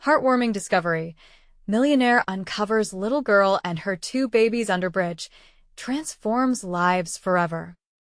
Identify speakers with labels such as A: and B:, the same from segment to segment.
A: Heartwarming discovery. Millionaire uncovers little girl and her two babies under bridge. Transforms lives forever.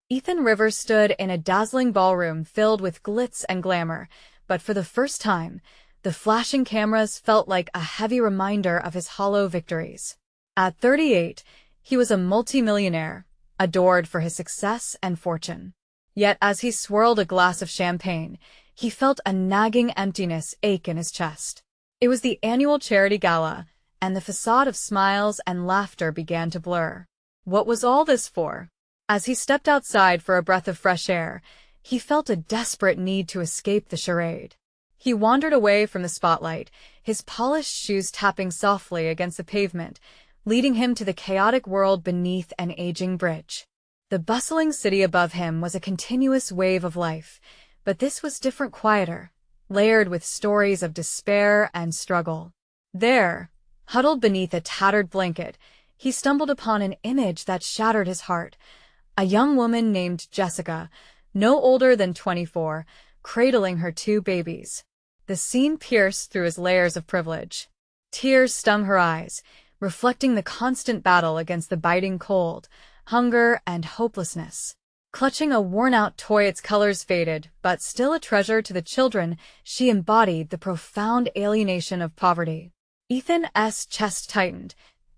A: Ethan Rivers stood in a dazzling ballroom filled with glitz and glamour, but for the first time, the flashing cameras felt like a heavy reminder of his hollow victories. At 38, he was a multimillionaire, adored for his success and fortune. Yet as he swirled a glass of champagne, he felt a nagging emptiness ache in his chest. It was the annual charity gala, and the facade of smiles and laughter began to blur. What was all this for? As he stepped outside for a breath of fresh air, he felt a desperate need to escape the charade. He wandered away from the spotlight, his polished shoes tapping softly against the pavement, leading him to the chaotic world beneath an aging bridge. The bustling city above him was a continuous wave of life, but this was different, quieter, layered with stories of despair and struggle. There, huddled beneath a tattered blanket, he stumbled upon an image that shattered his heart. A young woman named Jessica, no older than 24, cradling her two babies. The scene pierced through his layers of privilege. Tears stung her eyes, reflecting the constant battle against the biting cold, hunger, and hopelessness. Clutching a worn-out toy, its colors faded, but still a treasure to the children, she embodied the profound alienation of poverty. Ethan's chest tightened.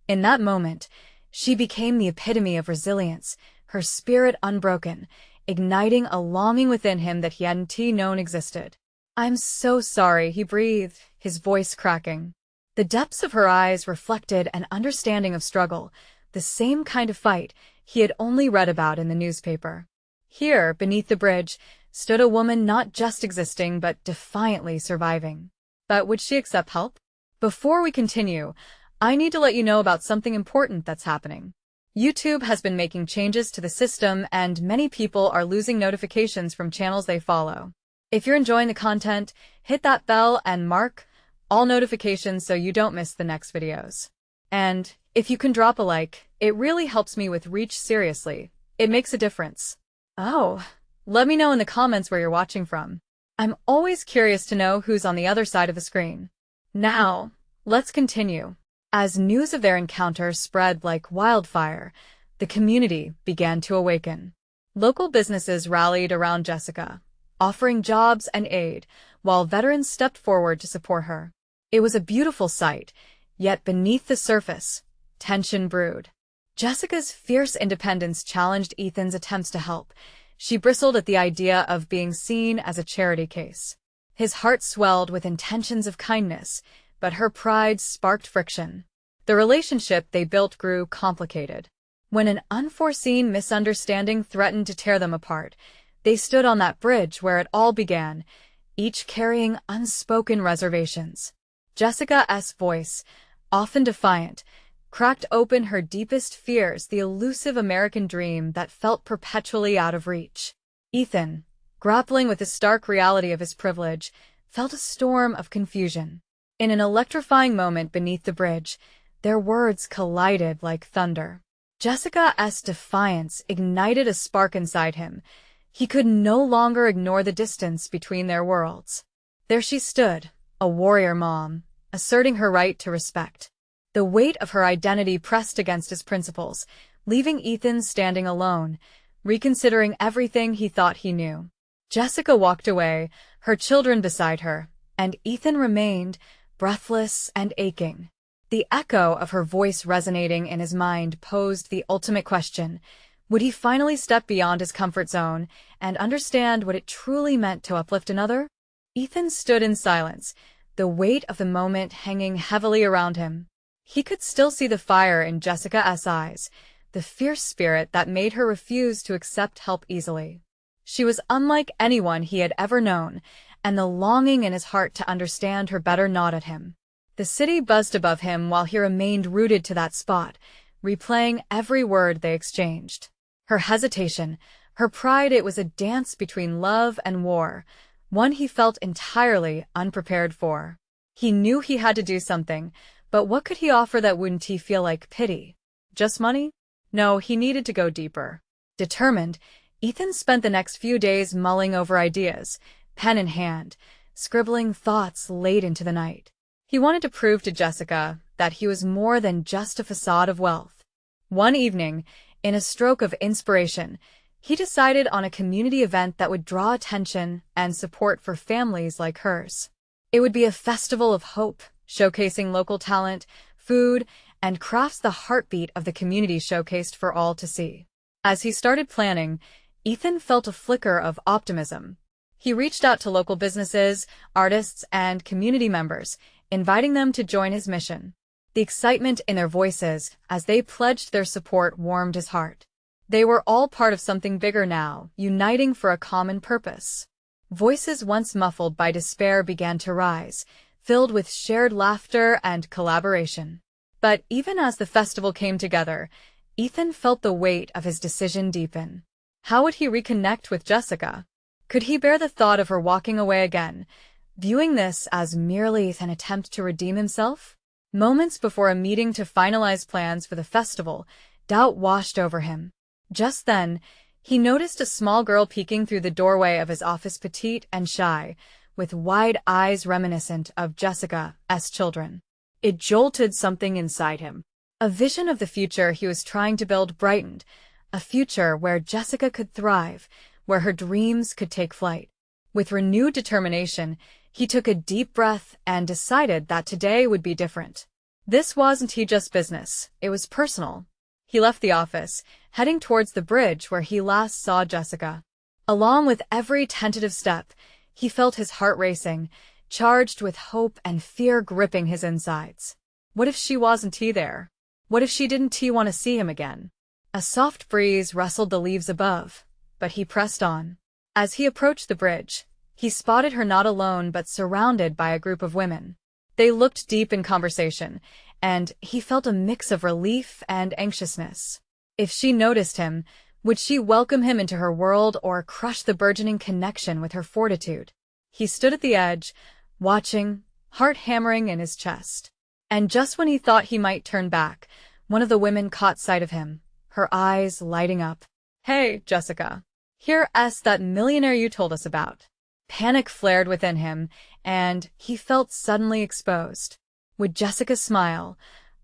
A: In that moment, she became the epitome of resilience, her spirit unbroken, igniting a longing within him that he hadn't known existed. "I'm so sorry," he breathed, his voice cracking. The depths of her eyes reflected an understanding of struggle, the same kind of fight he had only read about in the newspaper. Here, beneath the bridge, stood a woman not just existing but defiantly surviving. But would she accept help? Before we continue, I need to let you know about something important that's happening. YouTube has been making changes to the system, and many people are losing notifications from channels they follow. If you're enjoying the content, hit that bell and mark all notifications so you don't miss the next videos. And if you can drop a like, it really helps me with reach. Seriously, it makes a difference. Oh, let me know in the comments where you're watching from. I'm always curious to know who's on the other side of the screen. Now, let's continue. As news of their encounter spread like wildfire, the community began to awaken. Local businesses rallied around Jessica, offering jobs and aid, while veterans stepped forward to support her. It was a beautiful sight, yet beneath the surface, tension brewed. Jessica's fierce independence challenged Ethan's attempts to help. She bristled at the idea of being seen as a charity case. His heart swelled with intentions of kindness, but her pride sparked friction. The relationship they built grew complicated. When an unforeseen misunderstanding threatened to tear them apart, they stood on that bridge where it all began, each carrying unspoken reservations. Jessica's voice, often defiant, cracked open her deepest fears, the elusive American dream that felt perpetually out of reach. Ethan, grappling with the stark reality of his privilege, felt a storm of confusion. In an electrifying moment beneath the bridge, their words collided like thunder. Jessica's defiance ignited a spark inside him. He could no longer ignore the distance between their worlds. There she stood, a warrior mom, asserting her right to respect. The weight of her identity pressed against his principles, leaving Ethan standing alone, reconsidering everything he thought he knew. Jessica walked away, her children beside her, and Ethan remained, breathless and aching. The echo of her voice resonating in his mind posed the ultimate question. Would he finally step beyond his comfort zone and understand what it truly meant to uplift another? Ethan stood in silence, the weight of the moment hanging heavily around him. He could still see the fire in Jessica's eyes, the fierce spirit that made her refuse to accept help easily. She was unlike anyone he had ever known, and the longing in his heart to understand her better gnawed at him. The city buzzed above him while he remained rooted to that spot, replaying every word they exchanged. Her hesitation, her pride, it was a dance between love and war, one he felt entirely unprepared for. He knew he had to do something, but what could he offer that wouldn't feel like pity? Just money? No, he needed to go deeper. Determined, Ethan spent the next few days mulling over ideas, pen in hand, scribbling thoughts late into the night. He wanted to prove to Jessica that he was more than just a facade of wealth. One evening, in a stroke of inspiration, he decided on a community event that would draw attention and support for families like hers. It would be a festival of hope, showcasing local talent, food, and crafts, the heartbeat of the community showcased for all to see. As he started planning, Ethan felt a flicker of optimism. He reached out to local businesses, artists, and community members, inviting them to join his mission. The excitement in their voices as they pledged their support warmed his heart. They were all part of something bigger now, uniting for a common purpose. Voices once muffled by despair began to rise, filled with shared laughter and collaboration. But even as the festival came together, Ethan felt the weight of his decision deepen. How would he reconnect with Jessica? Could he bear the thought of her walking away again, viewing this as merely an attempt to redeem himself? Moments before a meeting to finalize plans for the festival, doubt washed over him. Just then, he noticed a small girl peeking through the doorway of his office, petite and shy, with wide eyes reminiscent of Jessica's children. It jolted something inside him. A vision of the future he was trying to build brightened, a future where Jessica could thrive, where her dreams could take flight. With renewed determination, he took a deep breath and decided that today would be different. This wasn't just business, it was personal. He left the office, heading towards the bridge where he last saw Jessica. Along with every tentative step, he felt his heart racing, charged with hope and fear gripping his insides. What if she wasn't there? What if she didn't want to see him again? A soft breeze rustled the leaves above, but he pressed on. As he approached the bridge, he spotted her not alone but surrounded by a group of women. They looked deep in conversation, and he felt a mix of relief and anxiousness. If she noticed him, would she welcome him into her world or crush the burgeoning connection with her fortitude? He stood at the edge, watching, heart hammering in his chest. And just when he thought he might turn back, one of the women caught sight of him, her eyes lighting up. "Hey, Jessica. Here's that millionaire you told us about." Panic flared within him, and he felt suddenly exposed. Would Jessica smile,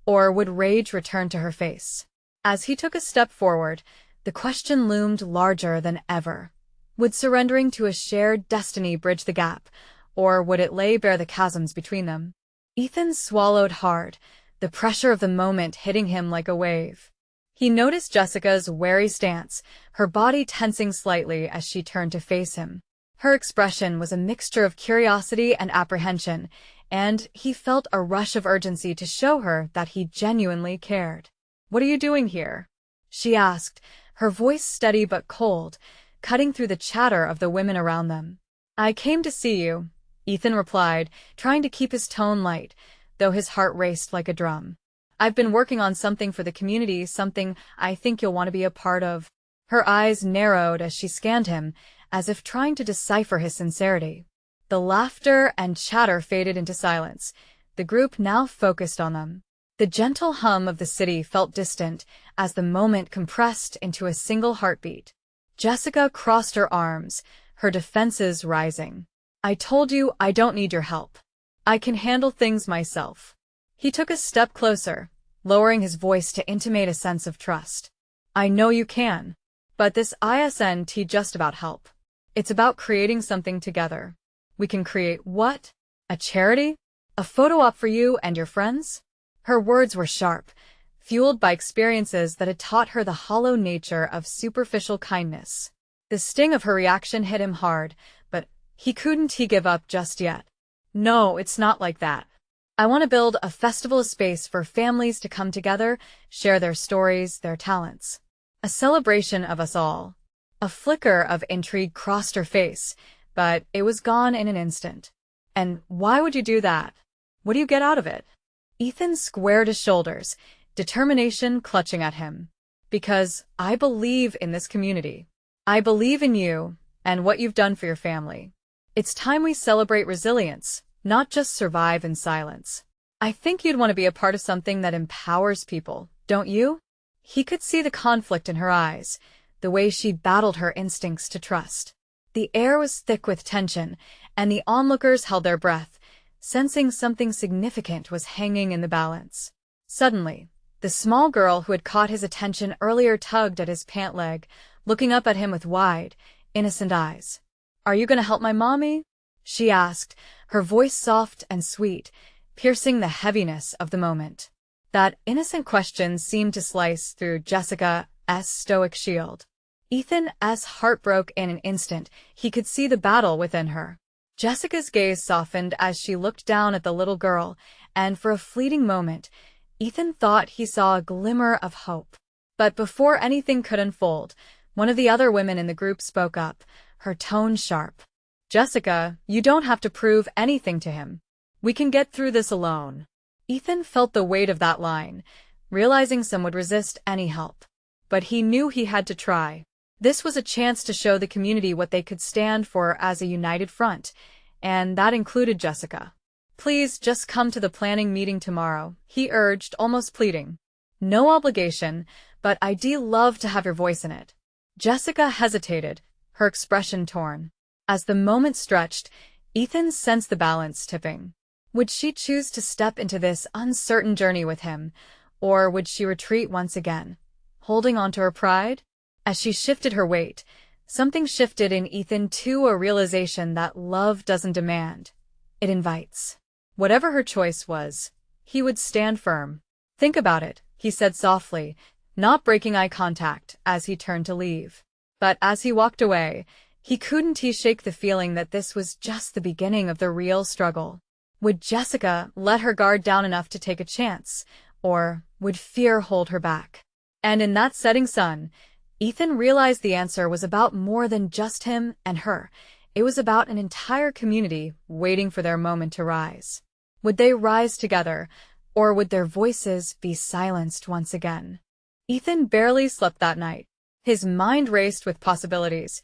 A: or would rage return to her face? As he took a step forward, the question loomed larger than ever. Would surrendering to a shared destiny bridge the gap, or would it lay bare the chasms between them? Ethan swallowed hard, the pressure of the moment hitting him like a wave. He noticed Jessica's wary stance, her body tensing slightly as she turned to face him. Her expression was a mixture of curiosity and apprehension, and he felt a rush of urgency to show her that he genuinely cared. "What are you doing here?" she asked, her voice steady but cold, cutting through the chatter of the women around them. "I came to see you," Ethan replied, trying to keep his tone light, though his heart raced like a drum. "I've been working on something for the community, something I think you'll want to be a part of." Her eyes narrowed as she scanned him, as if trying to decipher his sincerity. The laughter and chatter faded into silence, the group now focused on them. The gentle hum of the city felt distant as the moment compressed into a single heartbeat. Jessica crossed her arms, her defenses rising. "I told you I don't need your help. I can handle things myself." He took a step closer, lowering his voice to intimate a sense of trust. "I know you can. But this isn't just about help. It's about creating something together. We can create what? A charity? A photo op for you and your friends?" Her words were sharp, fueled by experiences that had taught her the hollow nature of superficial kindness. The sting of her reaction hit him hard, but he couldn't give up just yet. "No, it's not like that. I want to build a festival space for families to come together, share their stories, their talents. A celebration of us all." A flicker of intrigue crossed her face, but it was gone in an instant. "And why would you do that? What do you get out of it?" Ethan squared his shoulders, determination clutching at him. "Because I believe in this community. I believe in you and what you've done for your family. It's time we celebrate resilience, not just survive in silence. I think you'd want to be a part of something that empowers people, don't you?" He could see the conflict in her eyes, the way she battled her instincts to trust. The air was thick with tension, and the onlookers held their breath, sensing something significant was hanging in the balance. Suddenly, the small girl who had caught his attention earlier tugged at his pant leg, looking up at him with wide, innocent eyes. "Are you going to help my mommy?" she asked, her voice soft and sweet, piercing the heaviness of the moment. That innocent question seemed to slice through Jessica's stoic shield. Ethan's heart broke in an instant. He could see the battle within her. Jessica's gaze softened as she looked down at the little girl, and for a fleeting moment, Ethan thought he saw a glimmer of hope. But before anything could unfold, one of the other women in the group spoke up, her tone sharp. "Jessica, you don't have to prove anything to him. We can get through this alone." Ethan felt the weight of that line, realizing some would resist any help. But he knew he had to try. This was a chance to show the community what they could stand for as a united front, and that included Jessica. "Please just come to the planning meeting tomorrow," he urged, almost pleading. "No obligation, but I'd love to have your voice in it." Jessica hesitated, her expression torn. As the moment stretched, Ethan sensed the balance tipping. Would she choose to step into this uncertain journey with him, or would she retreat once again, holding on to her pride? As she shifted her weight, something shifted in Ethan too, a realization that love doesn't demand, it invites. Whatever her choice was, he would stand firm. "Think about it," he said softly, not breaking eye contact as he turned to leave. But as he walked away, he couldn't shake the feeling that this was just the beginning of the real struggle. Would Jessica let her guard down enough to take a chance, or would fear hold her back? And in that setting sun, Ethan realized the answer was about more than just him and her. It was about an entire community waiting for their moment to rise. Would they rise together, or would their voices be silenced once again? Ethan barely slept that night. His mind raced with possibilities,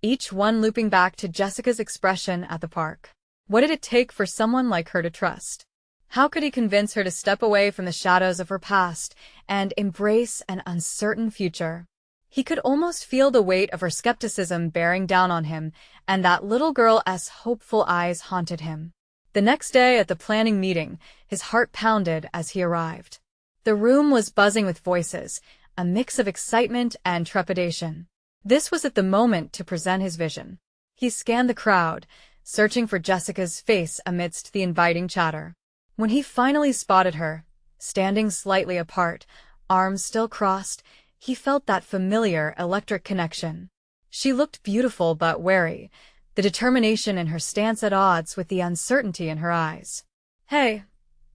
A: each one looping back to Jessica's expression at the park. What did it take for someone like her to trust? How could he convince her to step away from the shadows of her past and embrace an uncertain future? He could almost feel the weight of her skepticism bearing down on him, and that little girl's hopeful eyes haunted him. The next day at the planning meeting, his heart pounded as he arrived. The room was buzzing with voices, a mix of excitement and trepidation. This was at the moment to present his vision. He scanned the crowd, searching for Jessica's face amidst the inviting chatter. When he finally spotted her, standing slightly apart, arms still crossed, he felt that familiar electric connection. She looked beautiful but wary, the determination in her stance at odds with the uncertainty in her eyes. "Hey,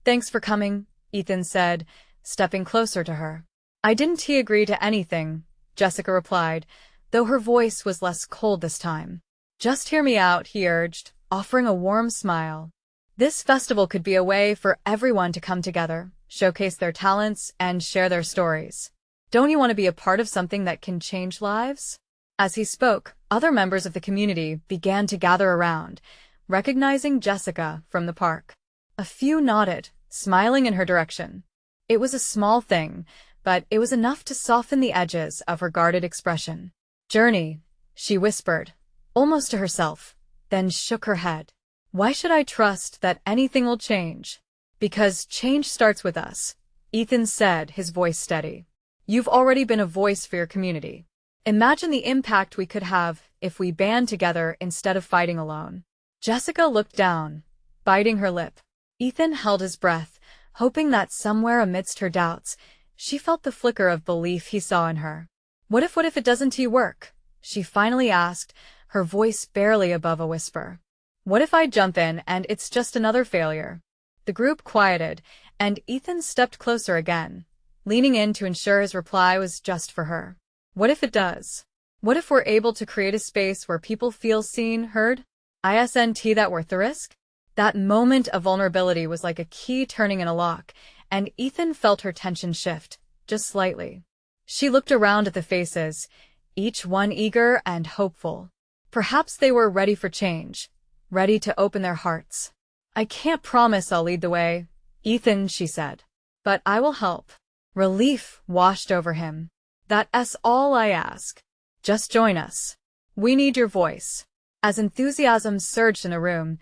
A: thanks for coming," Ethan said, stepping closer to her. "I didn't agree to anything," Jessica replied, though her voice was less cold this time. "Just hear me out," he urged, offering a warm smile. This festival could be a way for everyone to come together, showcase their talents, and share their stories. "Don't you want to be a part of something that can change lives?" As he spoke, other members of the community began to gather around, recognizing Jessica from the park. A few nodded, smiling in her direction. It was a small thing, but it was enough to soften the edges of her guarded expression. "Journey," she whispered, almost to herself, then shook her head. "Why should I trust that anything will change?" "Because change starts with us," Ethan said, his voice steady. "You've already been a voice for your community. Imagine the impact we could have if we band together instead of fighting alone." Jessica looked down, biting her lip. Ethan held his breath, hoping that somewhere amidst her doubts, she felt the flicker of belief he saw in her. What if it doesn't work?" she finally asked, her voice barely above a whisper. "What if I jump in and it's just another failure?" The group quieted, and Ethan stepped closer again, leaning in to ensure his reply was just for her. "What if it does? What if we're able to create a space where people feel seen, heard? Isn't that worth the risk?" That moment of vulnerability was like a key turning in a lock, and Ethan felt her tension shift, just slightly. She looked around at the faces, each one eager and hopeful. Perhaps they were ready for change, ready to open their hearts. "I can't promise I'll lead the way, Ethan," she said. "But I will help." Relief washed over him. "That's all I ask. Just join us. We need your voice." As enthusiasm surged in the room,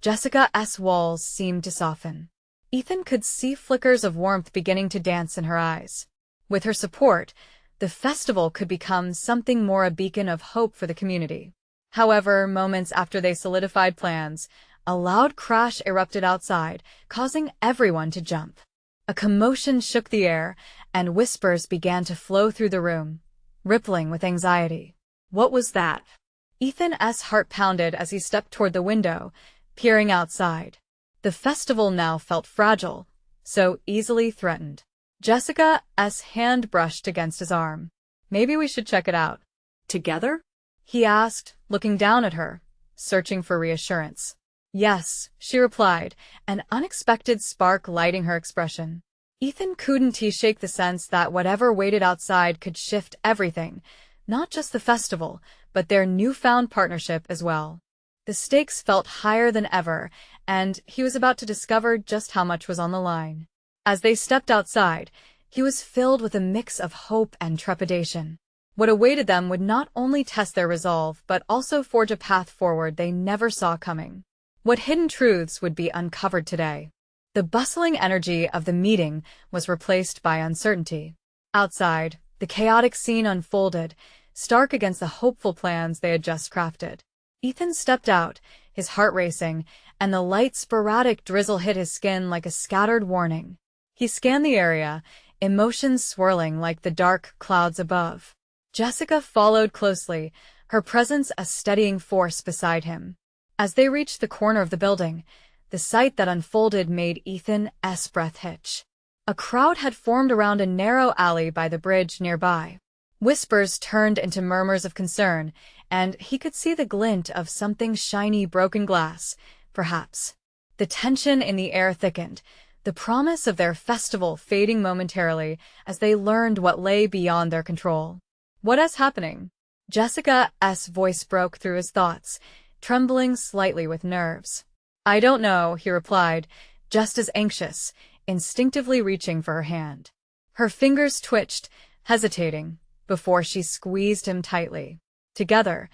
A: Jessica's walls seemed to soften. Ethan could see flickers of warmth beginning to dance in her eyes. With her support, the festival could become something more, a beacon of hope for the community. However, moments after they solidified plans, a loud crash erupted outside, causing everyone to jump. A commotion shook the air, and whispers began to flow through the room, rippling with anxiety. What was that? Ethan's heart pounded as he stepped toward the window, peering outside. The festival now felt fragile, so easily threatened. Jessica's hand brushed against his arm. Maybe we should check it out.
B: Together?
A: He asked, looking down at her, searching for reassurance. Yes, she replied, an unexpected spark lighting her expression. Ethan couldn't shake the sense that whatever waited outside could shift everything, not just the festival, but their newfound partnership as well. The stakes felt higher than ever, and he was about to discover just how much was on the line. As they stepped outside, he was filled with a mix of hope and trepidation. What awaited them would not only test their resolve, but also forge a path forward they never saw coming. What hidden truths would be uncovered today? The bustling energy of the meeting was replaced by uncertainty. Outside, the chaotic scene unfolded, stark against the hopeful plans they had just crafted. Ethan stepped out, his heart racing, and the light sporadic drizzle hit his skin like a scattered warning. He scanned the area, emotions swirling like the dark clouds above. Jessica followed closely, her presence a steadying force beside him. As they reached the corner of the building, the sight that unfolded made Ethan's breath hitch. A crowd had formed around a narrow alley by the bridge nearby. Whispers turned into murmurs of concern, and he could see the glint of something shiny, broken glass, perhaps. The tension in the air thickened, the promise of their festival fading momentarily as they learned what lay beyond their control. What is happening? Jessica's voice broke through his thoughts, trembling slightly with nerves. I don't know, he replied, just as anxious, instinctively reaching for her hand. Her fingers twitched, hesitating, before she squeezed him tightly. Together,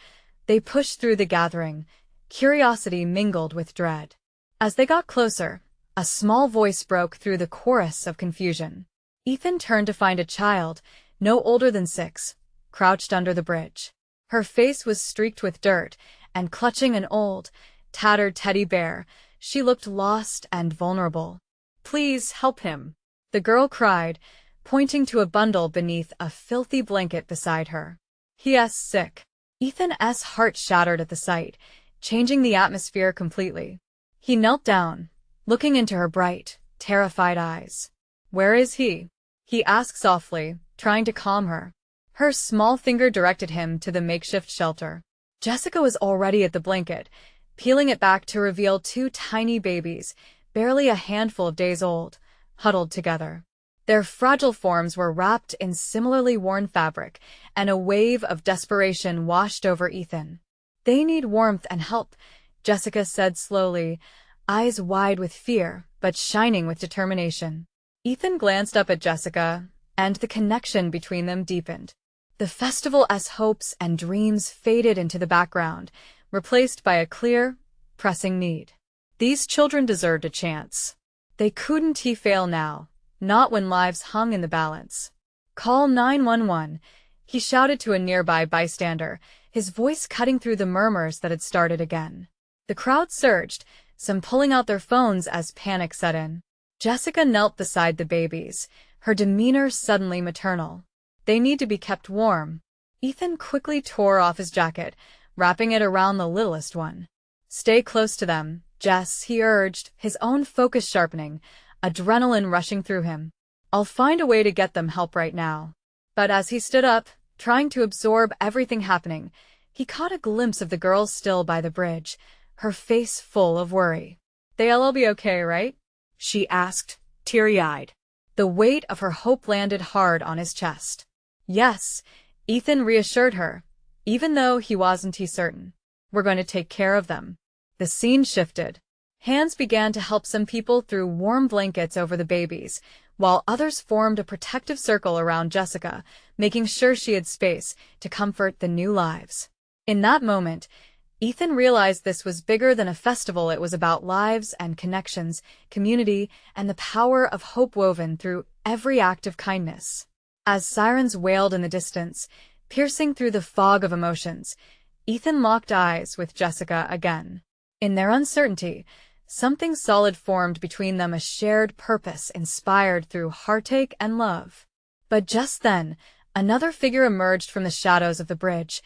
A: they pushed through the gathering, curiosity mingled with dread. As they got closer, a small voice broke through the chorus of confusion. Ethan turned to find a child, no older than 6, crouched under the bridge. Her face was streaked with dirt, and clutching an old, tattered teddy bear, she looked lost and vulnerable. Please help him, the girl cried, pointing to a bundle beneath a filthy blanket beside her. He is sick. Ethan's heart shattered at the sight, changing the atmosphere completely. He knelt down, looking into her bright, terrified eyes. Where is he? He asked softly, trying to calm her. Her small finger directed him to the makeshift shelter. Jessica was already at the blanket, peeling it back to reveal 2 tiny babies, barely a handful of days old, huddled together. Their fragile forms were wrapped in similarly worn fabric, and a wave of desperation washed over Ethan. They need warmth and help, Jessica said slowly, eyes wide with fear, but shining with determination. Ethan glanced up at Jessica, and the connection between them deepened. The festival's hopes and dreams faded into the background, replaced by a clear, pressing need. These children deserved a chance. They couldn't fail now, not when lives hung in the balance. Call 911, he shouted to a nearby bystander, his voice cutting through the murmurs that had started again. The crowd surged, some pulling out their phones as panic set in. Jessica knelt beside the babies, her demeanor suddenly maternal. They need to be kept warm. Ethan quickly tore off his jacket, wrapping it around the littlest one. Stay close to them, Jess, he urged, his own focus sharpening, adrenaline rushing through him. I'll find a way to get them help right now. But as he stood up, trying to absorb everything happening, he caught a glimpse of the girl still by the bridge, her face full of worry. They'll all be okay, right? She asked, teary-eyed. The weight of her hope landed hard on his chest. Yes, Ethan reassured her, even though he wasn't certain. We're going to take care of them. The scene shifted. Hands began to help some people through warm blankets over the babies, while others formed a protective circle around Jessica, making sure she had space to comfort the new lives. In that moment, Ethan realized this was bigger than a festival. It was about lives and connections, community, and the power of hope woven through every act of kindness. As sirens wailed in the distance, piercing through the fog of emotions, Ethan locked eyes with Jessica again. In their uncertainty, something solid formed between them, a shared purpose inspired through heartache and love. But just then, another figure emerged from the shadows of the bridge,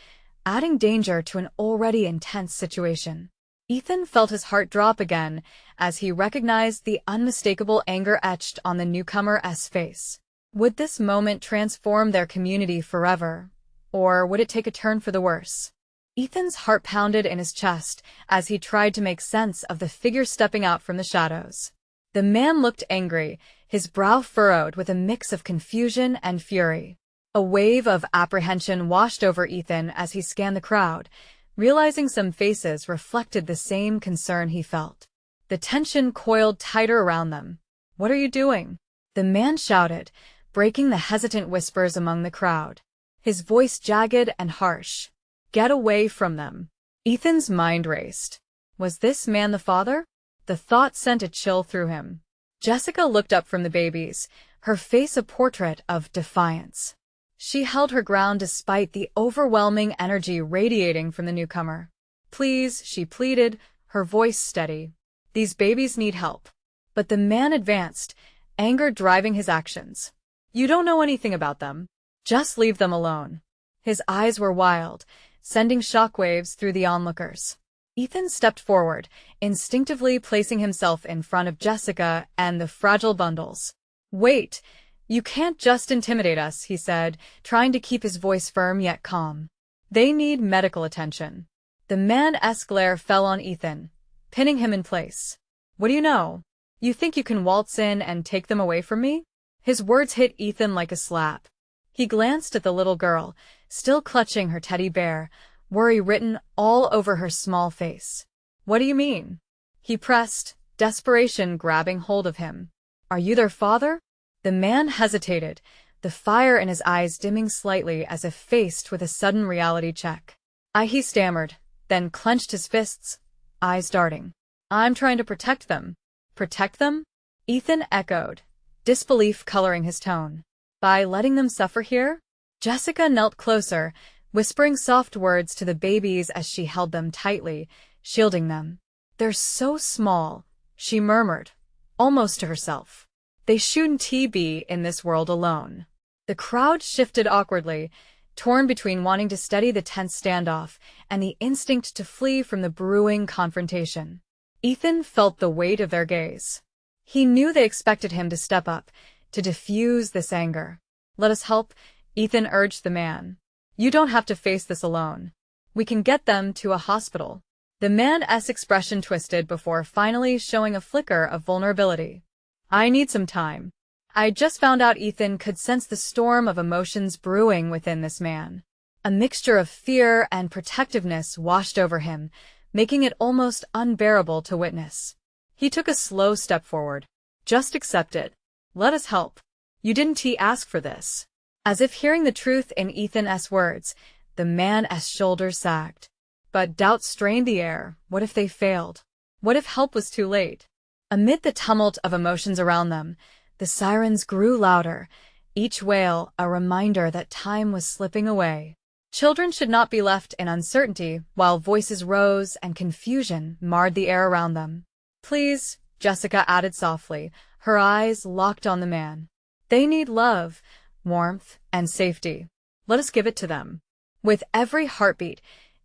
A: adding danger to an already intense situation. Ethan felt his heart drop again as he recognized the unmistakable anger etched on the newcomer's face. Would this moment transform their community forever, or would it take a turn for the worse? Ethan's heart pounded in his chest as he tried to make sense of the figure stepping out from the shadows. The man looked angry, his brow furrowed with a mix of confusion and fury. A wave of apprehension washed over Ethan as he scanned the crowd, realizing some faces reflected the same concern he felt. The tension coiled tighter around them. "What are you doing?" the man shouted, breaking the hesitant whispers among the crowd. His voice jagged and harsh. "Get away from them." Ethan's mind raced. Was this man the father? The thought sent a chill through him. Jessica looked up from the babies, her face a portrait of defiance. She held her ground despite the overwhelming energy radiating from the newcomer. "Please," she pleaded, her voice steady. "These babies need help." But the man advanced, anger driving his actions. "You don't know anything about them. Just leave them alone." His eyes were wild, sending shockwaves through the onlookers. Ethan stepped forward, instinctively placing himself in front of Jessica and the fragile bundles. "Wait. You can't just intimidate us," he said, trying to keep his voice firm yet calm. "They need medical attention." The man's glare fell on Ethan, pinning him in place. "What do you know? You think you can waltz in and take them away from me?" His words hit Ethan like a slap. He glanced at the little girl, still clutching her teddy bear, worry written all over her small face. "What do you mean?" he pressed, desperation grabbing hold of him. "Are you their father?" The man hesitated, the fire in his eyes dimming slightly as if faced with a sudden reality check. He stammered, then clenched his fists, eyes darting. "I'm trying to protect them." "Protect them?" Ethan echoed, disbelief coloring his tone. "By letting them suffer here?" Jessica knelt closer, whispering soft words to the babies as she held them tightly, shielding them. "They're so small," she murmured, almost to herself. "They shouldn't be in this world alone." The crowd shifted awkwardly, torn between wanting to steady the tense standoff and the instinct to flee from the brewing confrontation. Ethan felt the weight of their gaze. He knew they expected him to step up, to diffuse this anger. "Let us help," Ethan urged the man. "You don't have to face this alone. We can get them to a hospital." The man's expression twisted before finally showing a flicker of vulnerability. "I need some time." I just found out Ethan could sense the storm of emotions brewing within this man. A mixture of fear and protectiveness washed over him, making it almost unbearable to witness. He took a slow step forward. "Just accept it. Let us help. You didn't ask for this." As if hearing the truth in Ethan's words, the man's shoulders sagged. But doubt strained the air. What if they failed? What if help was too late? Amid the tumult of emotions around them, the sirens grew louder, each wail a reminder that time was slipping away. Children should not be left in uncertainty, while voices rose and confusion marred the air around them. "Please," Jessica added softly, her eyes locked on the man. "They need love, warmth, and safety. Let us give it to them." With every heartbeat,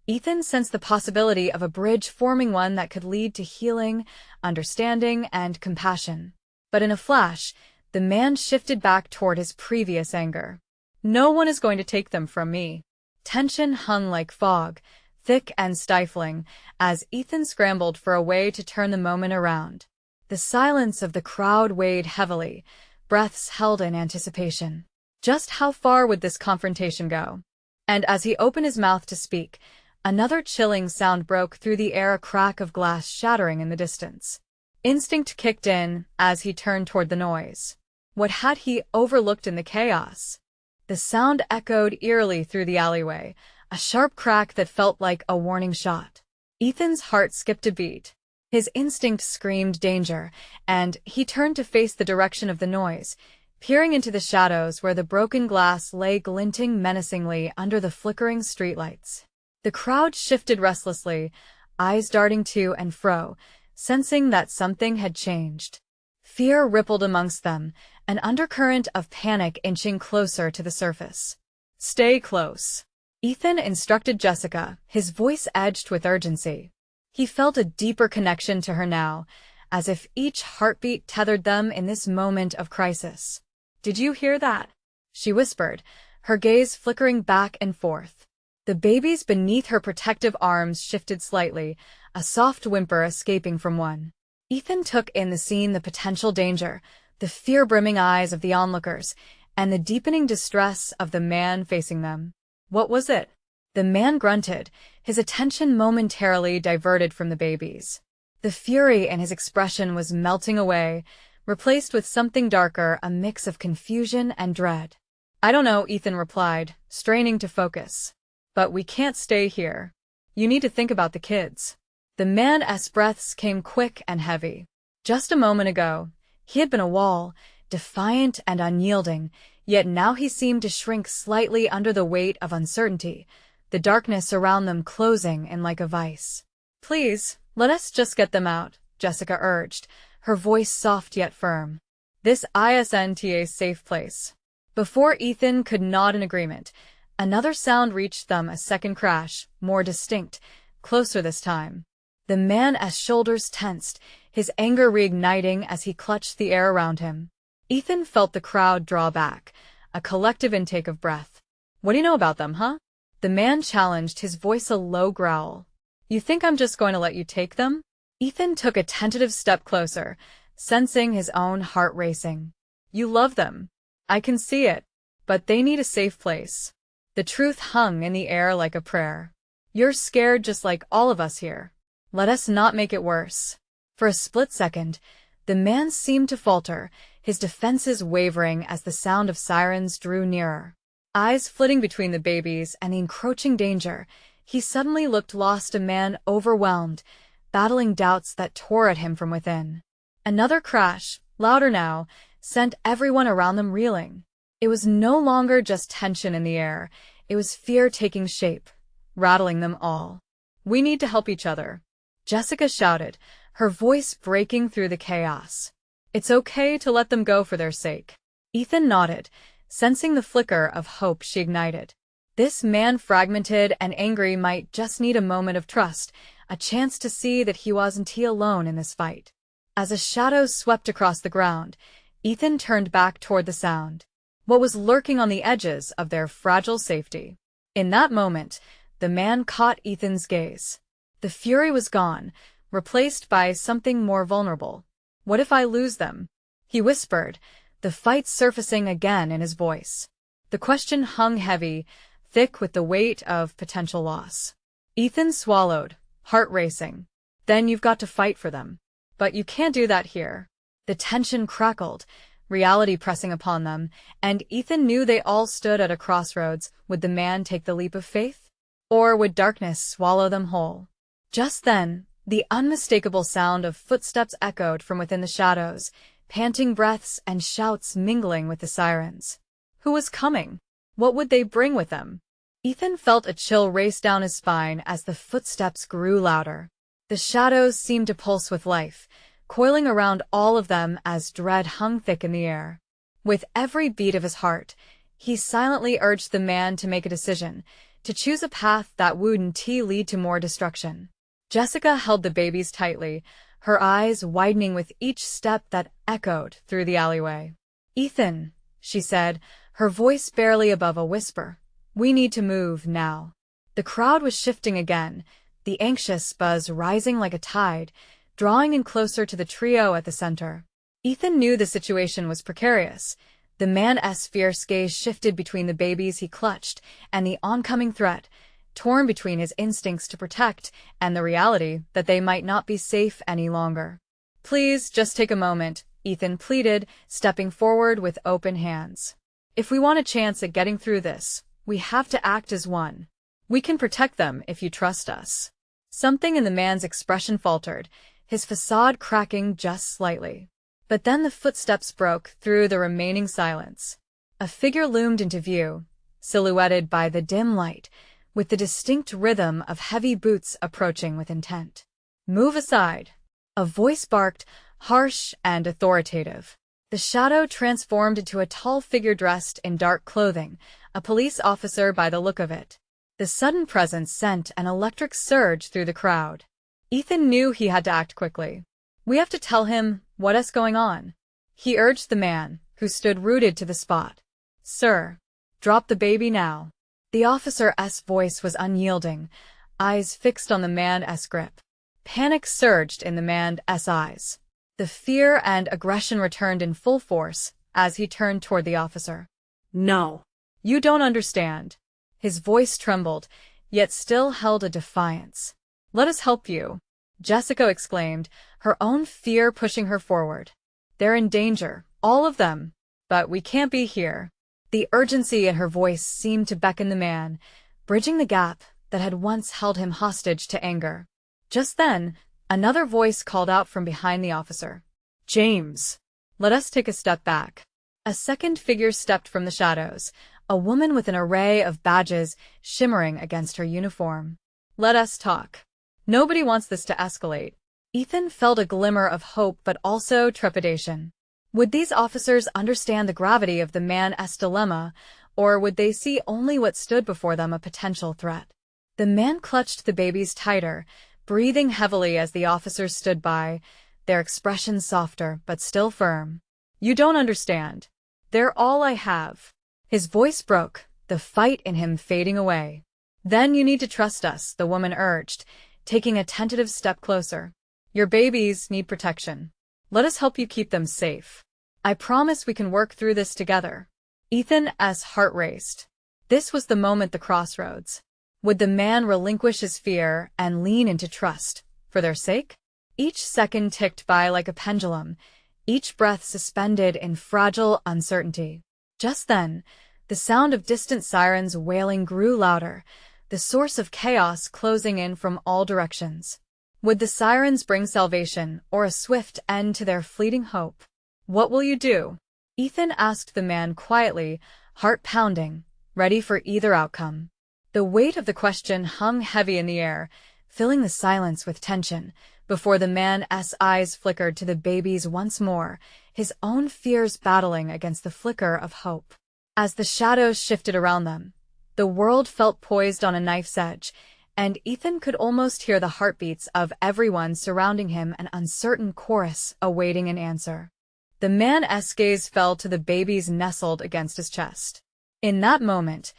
A: Ethan sensed the possibility of a bridge forming, one that could lead to healing, understanding, and compassion. But in a flash, the man shifted back toward his previous anger. "No one is going to take them from me." Tension hung like fog, thick and stifling, as Ethan scrambled for a way to turn the moment around. The silence of the crowd weighed heavily, breaths held in anticipation. Just how far would this confrontation go? And as he opened his mouth to speak, another chilling sound broke through the air, a crack of glass shattering in the distance. Instinct kicked in as he turned toward the noise. What had he overlooked in the chaos? The sound echoed eerily through the alleyway, a sharp crack that felt like a warning shot. Ethan's heart skipped a beat. His instinct screamed danger, and he turned to face the direction of the noise, peering into the shadows where the broken glass lay glinting menacingly under the flickering streetlights. The crowd shifted restlessly, eyes darting to and fro, sensing that something had changed. Fear rippled amongst them, an undercurrent of panic inching closer to the surface. "Stay close," Ethan instructed Jessica, his voice edged with urgency. He felt a deeper connection to her now, as if each heartbeat tethered them in this moment of crisis. "Did you hear that?" she whispered, her gaze flickering back and forth. The babies beneath her protective arms shifted slightly, a soft whimper escaping from one. Ethan took in the scene, the potential danger, the fear-brimming eyes of the onlookers, and the deepening distress of the man facing them. "What was it?" The man grunted, his attention momentarily diverted from the babies. The fury in his expression was melting away, replaced with something darker, a mix of confusion and dread. "I don't know," Ethan replied, straining to focus. "But we can't stay here. You need to think about the kids." The man's breaths came quick and heavy. Just a moment ago, he had been a wall, defiant and unyielding, yet now he seemed to shrink slightly under the weight of uncertainty, the darkness around them closing in like a vice. "Please, let us just get them out," Jessica urged, her voice soft yet firm. "This isn't a safe place." Before Ethan could nod in agreement, another sound reached them, a second crash, more distinct, closer this time. The man's shoulders tensed, his anger reigniting as he clutched the air around him. Ethan felt the crowd draw back, a collective intake of breath. "What do you know about them, huh?" The man challenged, his voice a low growl. "You think I'm just going to let you take them?" Ethan took a tentative step closer, sensing his own heart racing. "You love them. I can see it. But they need a safe place." The truth hung in the air like a prayer. "You're scared just like all of us here. Let us not make it worse." For a split second, the man seemed to falter, his defenses wavering as the sound of sirens drew nearer. Eyes flitting between the babies and the encroaching danger, he suddenly looked lost, a man overwhelmed, battling doubts that tore at him from within. Another crash, louder now, sent everyone around them reeling. It was no longer just tension in the air, it was fear taking shape, rattling them all. "We need to help each other," Jessica shouted, her voice breaking through the chaos. "It's okay to let them go for their sake." Ethan nodded, sensing the flicker of hope she ignited. This man, fragmented and angry, might just need a moment of trust, a chance to see that he wasn't alone in this fight. As a shadow swept across the ground, Ethan turned back toward the sound. What was lurking on the edges of their fragile safety? In that moment, the man caught Ethan's gaze. The fury was gone, replaced by something more vulnerable. "What if I lose them?" he whispered, the fight surfacing again in his voice. The question hung heavy, thick with the weight of potential loss. Ethan swallowed, heart racing. "Then you've got to fight for them. But you can't do that here." The tension crackled, reality pressing upon them, and Ethan knew they all stood at a crossroads. Would the man take the leap of faith? Or would darkness swallow them whole? Just then, the unmistakable sound of footsteps echoed from within the shadows, panting breaths and shouts mingling with the sirens. Who was coming? What would they bring with them? Ethan felt a chill race down his spine as the footsteps grew louder. The shadows seemed to pulse with life, coiling around all of them as dread hung thick in the air. With every beat of his heart, he silently urged the man to make a decision, to choose a path that wouldn't lead to more destruction. Jessica held the babies tightly, her eyes widening with each step that echoed through the alleyway. "Ethan," she said, her voice barely above a whisper, "we need to move now." The crowd was shifting again, the anxious buzz rising like a tide, drawing in closer to the trio at the center. Ethan knew the situation was precarious. The man's fierce gaze shifted between the babies he clutched and the oncoming threat, torn between his instincts to protect and the reality that they might not be safe any longer. "Please, just take a moment," Ethan pleaded, stepping forward with open hands. "If we want a chance at getting through this, we have to act as one. We can protect them if you trust us." Something in the man's expression faltered, his facade cracking just slightly. But then the footsteps broke through the remaining silence. A figure loomed into view, silhouetted by the dim light, with the distinct rhythm of heavy boots approaching with intent. "Move aside," a voice barked, harsh and authoritative. The shadow transformed into a tall figure dressed in dark clothing, a police officer by the look of it. The sudden presence sent an electric surge through the crowd. Ethan knew he had to act quickly. "We have to tell him what's going on," he urged the man, who stood rooted to the spot. "Sir, drop the baby now." The officer's voice was unyielding, eyes fixed on the man's grip. Panic surged in the man's eyes. The fear and aggression returned in full force as he turned toward the officer.
B: "No.
A: You don't understand." His voice trembled, yet still held a defiance. "Let us help you," Jessica exclaimed, her own fear pushing her forward. "They're in danger, all of them. But we can't be here." The urgency in her voice seemed to beckon the man, bridging the gap that had once held him hostage to anger. Just then, another voice called out from behind the officer. "James, let us take a step back." A second figure stepped from the shadows, a woman with an array of badges shimmering against her uniform. "Let us talk. Nobody wants this to escalate." Ethan felt a glimmer of hope but also trepidation. Would these officers understand the gravity of the man's dilemma, or would they see only what stood before them, a potential threat? The man clutched the babies tighter, breathing heavily as the officers stood by, their expressions softer but still firm. "You don't understand. They're all I have." His voice broke, the fight in him fading away. "Then you need to trust us," the woman urged, taking a tentative step closer. "Your babies need protection. Let us help you keep them safe. I promise we can work through this together." Ethan's heart raced. This was the moment, the crossroads. Would the man relinquish his fear and lean into trust, for their sake? Each second ticked by like a pendulum, each breath suspended in fragile uncertainty. Just then, the sound of distant sirens wailing grew louder, the source of chaos closing in from all directions. Would the sirens bring salvation or a swift end to their fleeting hope? "What will you do?" Ethan asked the man quietly, heart pounding, ready for either outcome. The weight of the question hung heavy in the air, filling the silence with tension, before the man's eyes flickered to the babies once more, his own fears battling against the flicker of hope. As the shadows shifted around them, the world felt poised on a knife's edge, and Ethan could almost hear the heartbeats of everyone surrounding him, an uncertain chorus awaiting an answer. The man's gaze fell to the babies nestled against his chest. In that moment,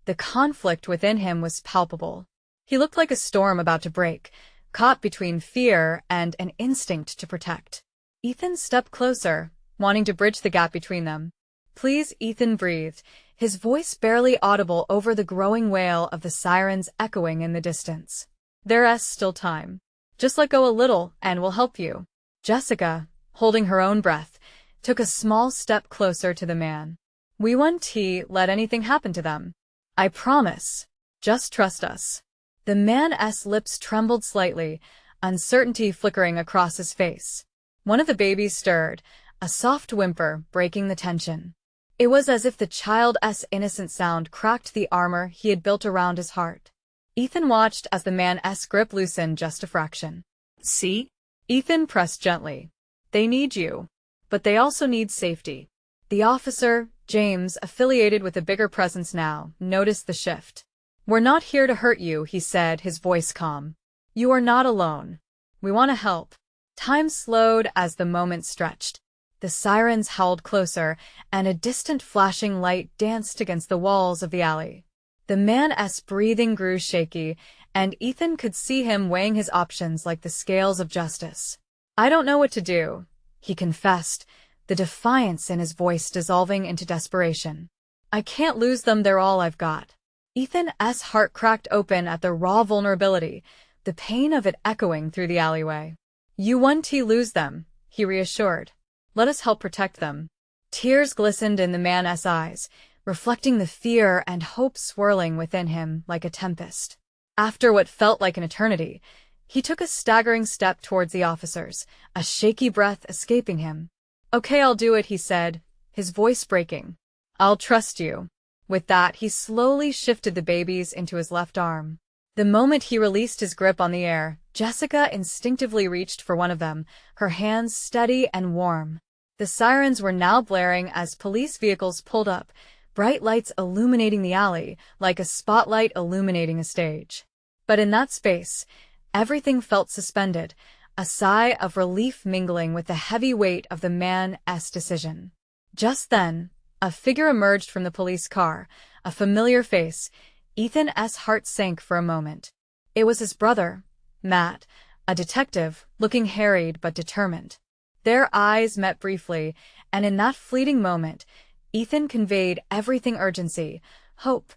A: the conflict within him was palpable. He looked like a storm about to break, caught between fear and an instinct to protect. Ethan stepped closer, wanting to bridge the gap between them. "Please," Ethan breathed, his voice barely audible over the growing wail of the sirens echoing in the distance. "There's still time. Just let go a little, and we'll help you." Jessica, holding her own breath, took a small step closer to the man. "We won't let anything happen to them. I promise. Just trust us." The man's lips trembled slightly, uncertainty flickering across his face. One of the babies stirred, a soft whimper breaking the tension. It was as if the child's innocent sound cracked the armor he had built around his heart. Ethan watched as the man's grip loosened just a fraction.
B: "See?"
A: Ethan pressed gently. "They need you, but they also need safety." The officer, James, affiliated with a bigger presence now, noticed the shift. "We're not here to hurt you," he said, his voice calm. "You are not alone. We want to help." Time slowed as the moment stretched. The sirens howled closer, and a distant flashing light danced against the walls of the alley. The man's breathing grew shaky, and Ethan could see him weighing his options like the scales of justice. "I don't know what to do," he confessed, the defiance in his voice dissolving into desperation. "I can't lose them, they're all I've got." Ethan's heart cracked open at the raw vulnerability, the pain of it echoing through the alleyway. "You won't lose them," he reassured. "Let us help protect them." Tears glistened in the man's eyes, reflecting the fear and hope swirling within him like a tempest. After what felt like an eternity, He took a staggering step towards the officers, a shaky breath escaping him. "Okay, I'll do it," he said, his voice breaking. "I'll trust you." With that, he slowly shifted the babies into his left arm. The moment he released his grip on the air, Jessica instinctively reached for one of them, her hands steady and warm. The sirens were now blaring as police vehicles pulled up, bright lights illuminating the alley, like a spotlight illuminating a stage. But in that space, everything felt suspended, a sigh of relief mingling with the heavy weight of the man's decision. Just then, a figure emerged from the police car, a familiar face. Ethan's heart sank for a moment. It was his brother, Matt, a detective, looking harried but determined. Their eyes met briefly, and in that fleeting moment, Ethan conveyed everything: urgency, hope,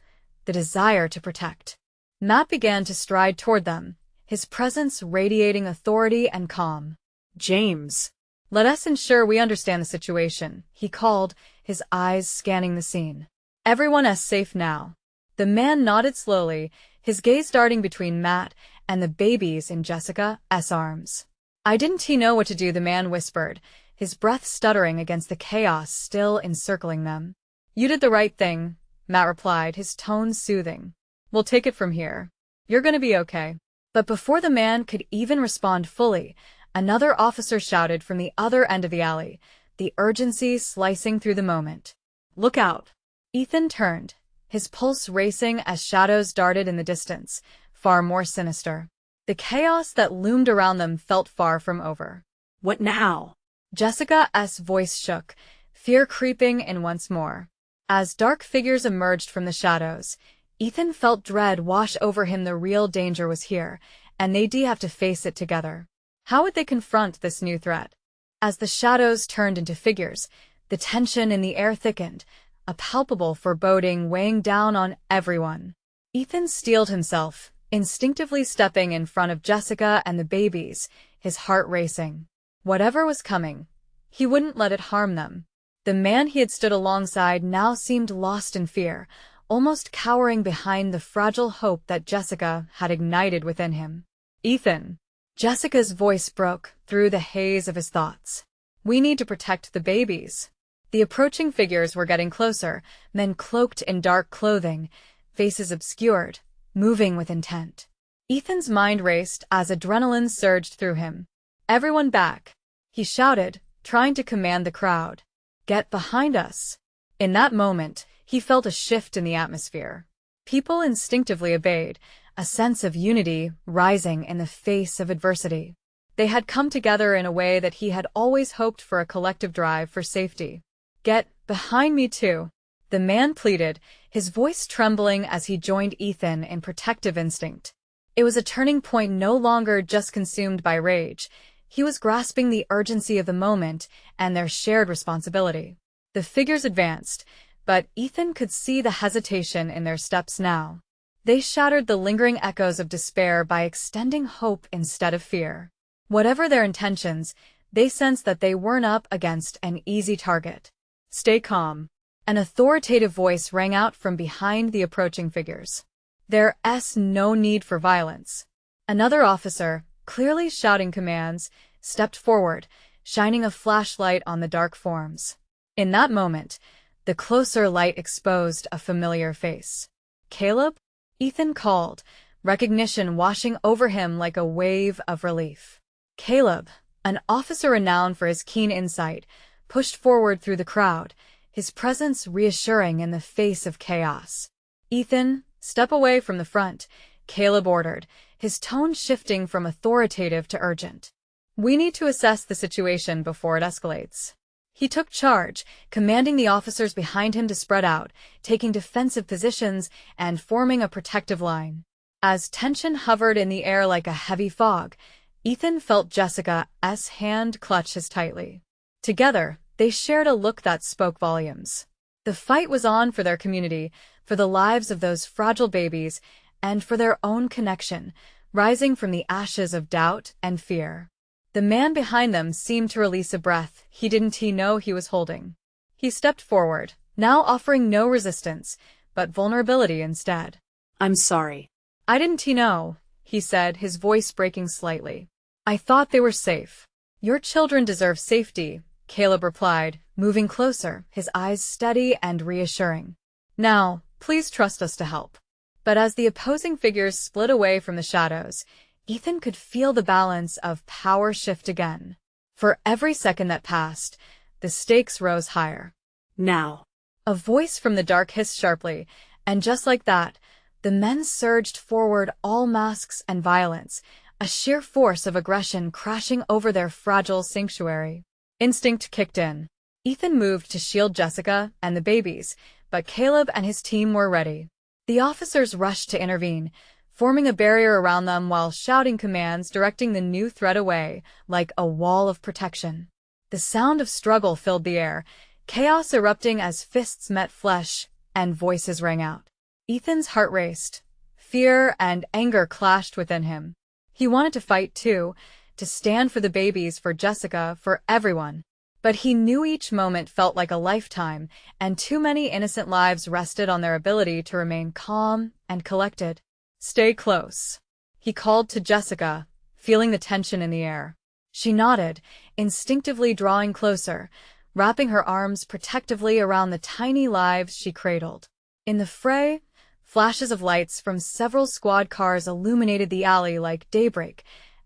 A: the desire to protect. Matt began to stride toward them, his presence radiating authority and calm. "James, let us ensure we understand the situation," he called, his eyes scanning the scene. "Everyone is safe now." The man nodded slowly, his gaze darting between Matt and the babies in Jessica's arms. "I didn't know what to do," the man whispered, his breath stuttering against the chaos still encircling them. "You did the right thing," Matt replied, his tone soothing. "We'll take it from here. You're gonna be okay." But before the man could even respond fully, another officer shouted from the other end of the alley, the urgency slicing through the moment. "Look out!" Ethan turned, his pulse racing as shadows darted in the distance, far more sinister. The chaos that loomed around them felt far from over. "What now?" Jessica's voice shook, fear creeping in once more. As dark figures emerged from the shadows, Ethan felt dread wash over him. The real danger was here, and they'd have to face it together. How would they confront this new threat? As the shadows turned into figures, the tension in the air thickened, a palpable foreboding weighing down on everyone. Ethan steeled himself, instinctively stepping in front of Jessica and the babies, his heart racing. Whatever was coming, he wouldn't let it harm them. The man he had stood alongside now seemed lost in fear, almost cowering behind the fragile hope that Jessica had ignited within him. "Ethan." Jessica's voice broke through the haze of his thoughts. "We need to protect the babies." The approaching figures were getting closer, men cloaked in dark clothing, faces obscured, moving with intent. Ethan's mind raced as adrenaline surged through him. "Everyone back," he shouted, trying to command the crowd. "Get behind us." In that moment, he felt a shift in the atmosphere. People instinctively obeyed, a sense of unity rising in the face of adversity. They had come together in a way that he had always hoped for: a collective drive for safety. "Get behind me too," the man pleaded, his voice trembling as he joined Ethan in protective instinct. It was a turning point, no longer just consumed by rage. He was grasping the urgency of the moment and their shared responsibility. The figures advanced, but Ethan could see the hesitation in their steps now. They shattered the lingering echoes of despair by extending hope instead of fear. Whatever their intentions, they sensed that they weren't up against an easy target. "Stay calm." An authoritative voice rang out from behind the approaching figures. "There's no need for violence." Another officer, clearly shouting commands, stepped forward, shining a flashlight on the dark forms. In that moment, the closer light exposed a familiar face. "Caleb?" Ethan called, recognition washing over him like a wave of relief. Caleb, an officer renowned for his keen insight, pushed forward through the crowd, his presence reassuring in the face of chaos. "Ethan, step away from the front," Caleb ordered, his tone shifting from authoritative to urgent. "We need to assess the situation before it escalates." He took charge, commanding the officers behind him to spread out, taking defensive positions and forming a protective line. As tension hovered in the air like a heavy fog, Ethan felt Jessica's hand clutch his tightly. Together, they shared a look that spoke volumes. The fight was on for their community, for the lives of those fragile babies, and for their own connection, rising from the ashes of doubt and fear. The man behind them seemed to release a breath he didn't know he was holding. He stepped forward, now offering no resistance, but vulnerability instead. "I'm sorry." "I didn't know," he said, his voice breaking slightly. I thought they were safe. Your children deserve safety, Caleb replied, moving closer, his eyes steady and reassuring. Now, please trust us to help. But as the opposing figures split away from the shadows, Ethan could feel the balance of power shift again. For every second that passed, the stakes rose higher.
B: Now.
A: A voice from the dark hissed sharply, and just like that, the men surged forward, all masks and violence, a sheer force of aggression crashing over their fragile sanctuary. Instinct kicked in. Ethan moved to shield Jessica and the babies, but Caleb and his team were ready. The officers rushed to intervene, forming a barrier around them while shouting commands directing the new threat away, like a wall of protection. The sound of struggle filled the air, chaos erupting as fists met flesh and voices rang out. Ethan's heart raced. Fear and anger clashed within him. He wanted to fight too, to stand for the babies, for Jessica, for everyone. But he knew each moment felt like a lifetime, and too many innocent lives rested on their ability to remain calm and collected. Stay close, he called to Jessica, feeling the tension in the air. She nodded, instinctively drawing closer, wrapping her arms protectively around the tiny lives she cradled. In the fray, flashes of lights from several squad cars illuminated the alley like daybreak,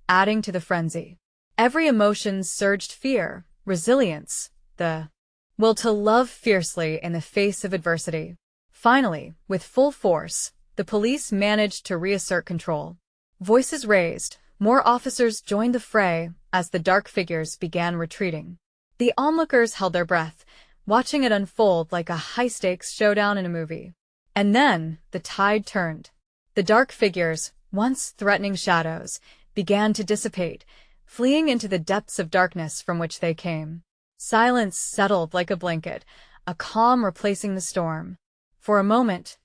A: adding to the frenzy. Every emotion surged: fear, resilience, the will to love fiercely in the face of adversity. Finally, with full force, the police managed to reassert control. Voices raised, more officers joined the fray as the dark figures began retreating. The onlookers held their breath, watching it unfold like a high-stakes showdown in a movie. And then, the tide turned. The dark figures, once threatening shadows, began to dissipate, fleeing into the depths of darkness from which they came. Silence settled like a blanket, a calm replacing the storm. For a moment,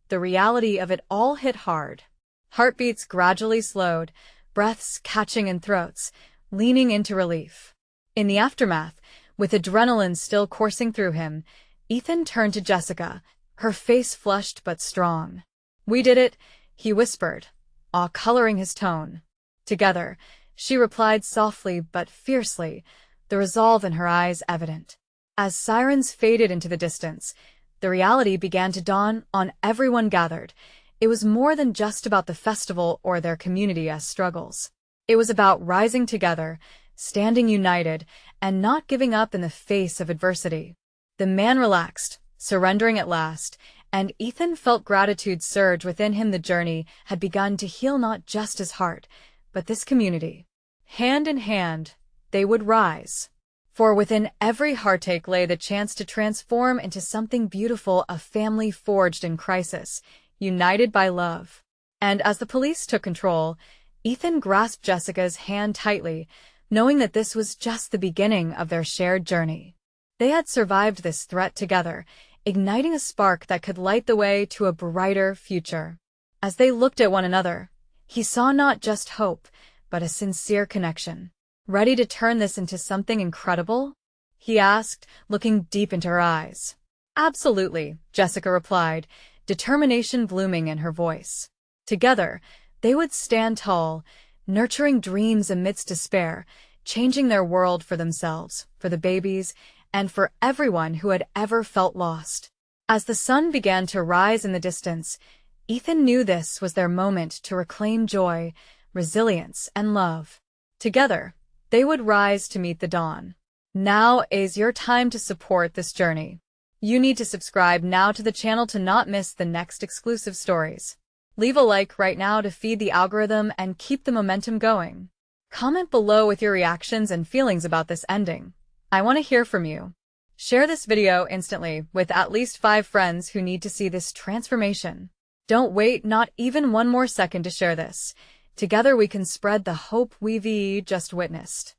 A: the reality of it all hit hard. Heartbeats gradually slowed, breaths catching in throats, leaning into relief. In the aftermath, with adrenaline still coursing through him, Ethan turned to Jessica, her face flushed but strong. We did it, he whispered, awe coloring his tone. Together, she replied softly but fiercely, the resolve in her eyes evident. As sirens faded into the distance, the reality began to dawn on everyone gathered. It was more than just about the festival or their community's struggles. It was about rising together, standing united, and not giving up in the face of adversity. The man relaxed, surrendering at last, and Ethan felt gratitude surge within him. The journey had begun to heal not just his heart, but this community. Hand in hand, they would rise. For within every heartache lay the chance to transform into something beautiful, a family forged in crisis, united by love. And as the police took control, Ethan grasped Jessica's hand tightly, knowing that this was just the beginning of their shared journey. They had survived this threat together, igniting a spark that could light the way to a brighter future. As they looked at one another, he saw not just hope, but a sincere connection. Ready to turn this into something incredible? He asked, looking deep into her eyes. Absolutely, Jessica replied, determination blooming in her voice. Together, they would stand tall, nurturing dreams amidst despair, changing their world for themselves, for the babies, and for everyone who had ever felt lost. As the sun began to rise in the distance, Ethan knew this was their moment to reclaim joy, resilience, and love. Together, they would rise to meet the dawn. Now is your time to support this journey. You need to subscribe now to the channel to not miss the next exclusive stories. Leave a like right now to feed the algorithm and keep the momentum going. Comment below with your reactions and feelings about this ending. I want to hear from you. Share this video instantly with at least 5 friends who need to see this transformation. Don't wait not even one more second to share this. Together we can spread the hope we've just witnessed.